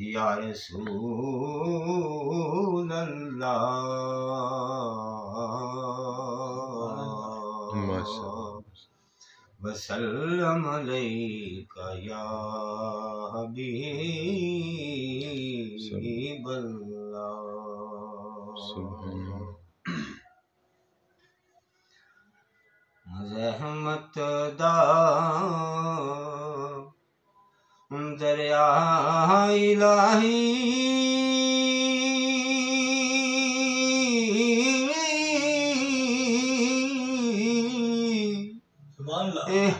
या रसूल अल्लाह वसल्लम अलैका या हबीब अल्लाह रहमत दा दरिया इलाही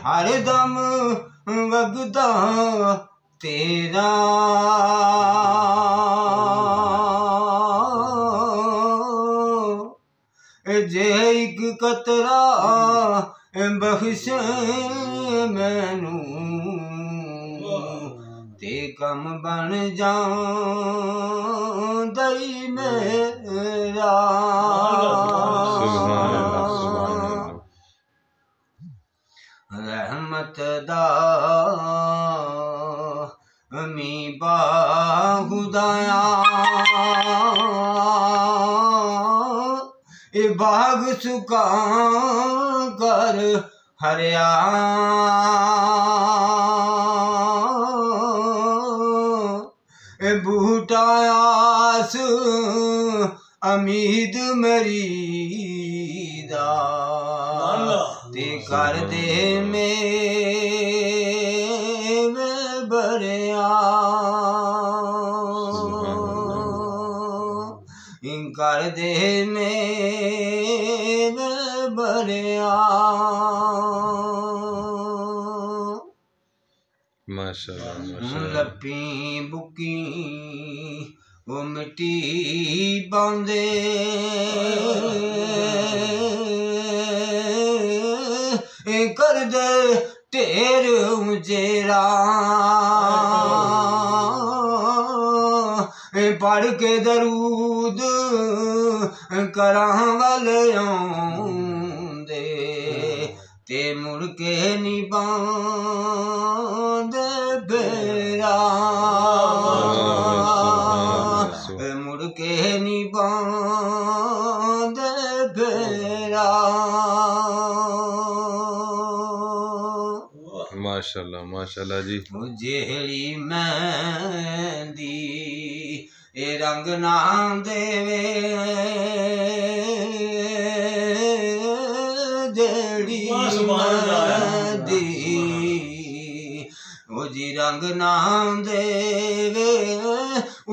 हर दम वगदा तेरा जे एक कतरा बख्श मैनू ते कम बन जांदा मेरा रहमत दा मी बाहुदाया ए बाग सुका कर हरिया ए बूटायास अमीद मरीदा ते कर दे में बरिया कर दे में बरिया माशाअल्लाह लपी बुकी वो मिट्टी बांधे कर दे ढेर उजेरा पढ़ के दरूद करां वाले आंदे ते मुड़ के नी बांध बेरा मुड़ के नी बांध बेरा माशाल्लाह माशाल्लाह जी जेड़ी मेहंदी ए रंग ना देवे जेड़ी मेहंदी ओ जी रंग ना देवे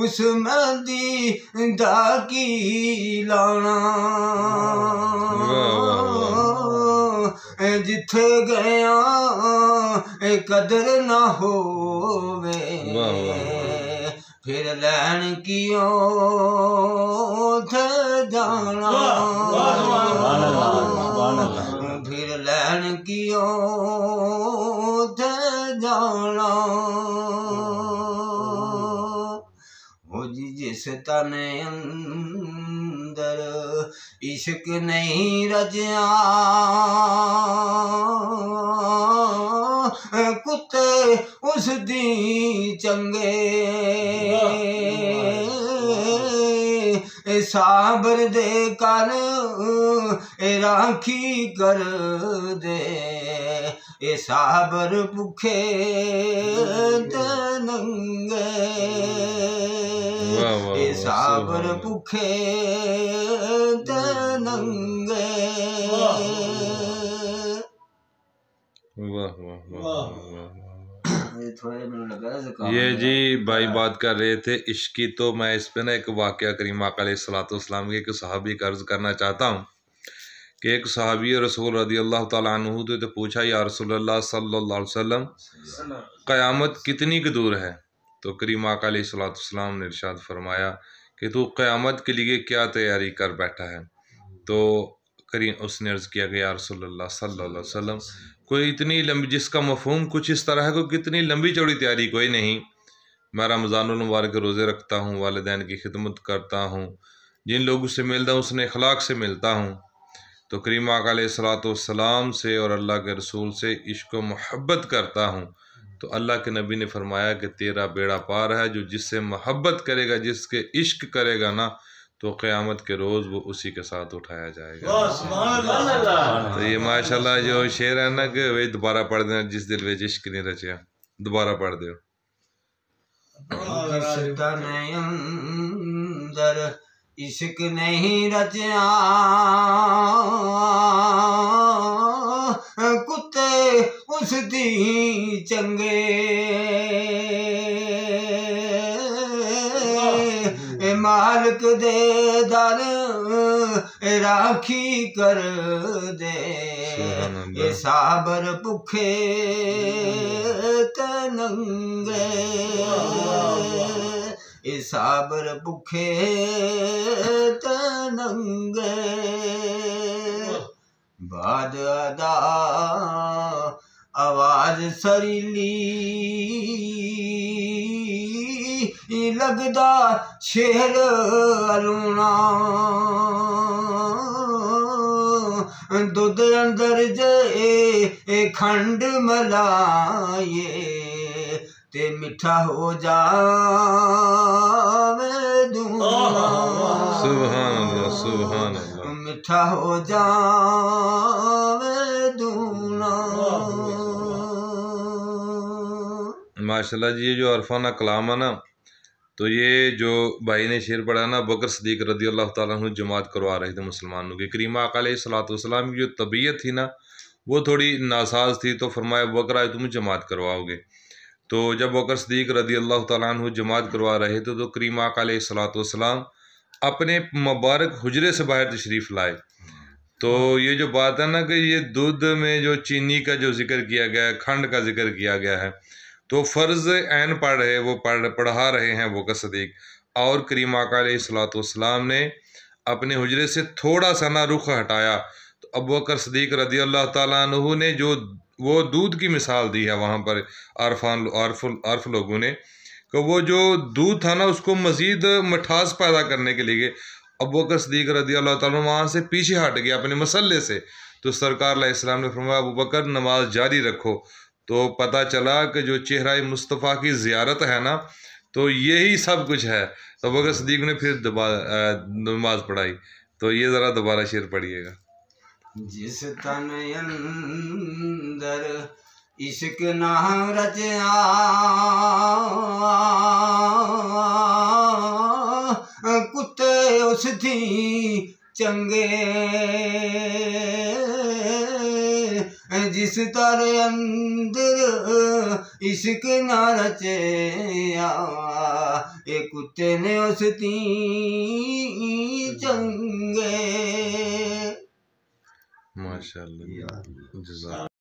उस मेहंदी दा की लाना जिथे गया कदर ना होवे फिर लैन कियों थे जाना फिर लैन कियों थे जाना हो जी जिस तन अंदर इश्क नहीं रजिया कुत्ते उस दी चंगे साबर दे कर राखी कर दे ए साबर भुखे ते नंगे ए साबर भुखे ते नंगे वाह वाह वाह ये जी भाई बात कर रहे थे इश्क की, तो मैं इस पे ना एक वाक़या करीम आका अलैहिस्सलाम के एक सहाबी का अर्ज़ करना चाहता हूँ कि एक सहाबी रसूल रज़ियल्लाहु ताला अन्हु तो पूछा या रसूलल्लाह सल्लल्लाहु अलैहि वसल्लम क़यामत कितनी की दूर है? तो करीम आका अलैहिस्सलाम ने इरशाद फरमाया कि तू क़यामत के लिए क्या तैयारी कर बैठा है? तो करीम उसने अर्ज़ किया कि या रसूलल्लाह सल्लल्लाहु अलैहि वसल्लम कोई इतनी लंबी, जिसका मफ़हूम कुछ इस तरह है कि कितनी लंबी चौड़ी तैयारी कोई नहीं। मैं रमज़ानुल मुबारक के रोज़े रखता हूँ, वालिदैन की खिदमत करता हूँ, जिन लोगों से मिलता हूँ उसने अखलाक से मिलता हूँ। तो करीम आका अलैहिस्सलातु वस्सलाम से और अल्लाह के रसूल से इश्क व मोहब्बत करता हूँ। तो अल्लाह के नबी ने फरमाया कि तेरा बेड़ा पार है। जो जिससे मोहब्बत करेगा, जिसके इश्क करेगा ना, तो क़यामत के रोज़ वो उसी के साथ उठाया जाएगा। तो ये माशाल्लाह जो शेर है ना कि वे दोबारा पढ़ देना, जिस दिल में इश्क नहीं रचा, दोबारा पढ़ दो। इश्क नहीं रचा कुत्ते उस दी चंगे, मालिक दे दर राखी कर दे, ये साबर भुखे ते नंगे, ये साबर भुखे ते नंगे, बाद अदा आवाज सरीली लगदा शेर अलूना, दुध अंदर जे खंड मलाए ते मिठा हो जावे दूना, सुभान अल्लाह, सुभान अल्लाह, मिठा हो जावे दूना। माशाल्लाह जी, ये जो अरफाना कलाम है ना, तो ये जो भाई ने शेर पढ़ा ना, बकर सदीक रदी अल्लाह ताला अन्हु जमात करवा रहे थे मुसलमानों की। करीम आका अलैहिस्सलाम की जो तबीयत थी ना, वो थोड़ी नासाज थी, तो फरमाया बकर आज तुम जमात करवाओगे। तो जब बकर सदीक रदी अल्लाह ताला अन्हु जमात करवा रहे थे, तो करीम आका अलैहिस्सलाम अपने मुबारक हुजरे से बाहर तशरीफ़ लाए। तो ये जो बात है ना कि ये दूध में जो चीनी का जो जिक्र किया गया है, खंड का जिक्र किया गया है, तो फ़र्ज़ ऐन पढ़ रहे, वो पढ़ा रहे हैं बकर सदीक, और करीम आका अलैहिस्सलाम ने अपने हुजरे से थोड़ा सा ना रुख हटाया, तो अबू बकर सदीक रदी अल्लाह ताला अन्हु ने जो वो दूध की मिसाल दी है वहाँ पर आर्फ लोगों ने, कि वो जो दूध था ना उसको मज़ीद मिठास पैदा करने के लिए अबू बकर सदीक रदी अल्लाह ताला वहाँ से पीछे हट गया अपने मसल्ले से। तो सरकार अलैहिस्सलाम ने फरमाया अबू बकर नमाज जारी रखो। तो पता चला कि जो चेहरा मुस्तफ़ा की ज़ियारत है ना, तो यही सब कुछ है। तो अबू बकर सदीक ने फिर नमाज पढ़ाई। तो ये ज़रा दोबारा शेर पढ़िएगा। जिस तन अंदर इश्क ना रचा कुत्ते उस थी चंगे, जिस तारे अंदर इश्क ना रचया ये कुत्ते ने उस थी चंगे। माशाअल्लाह।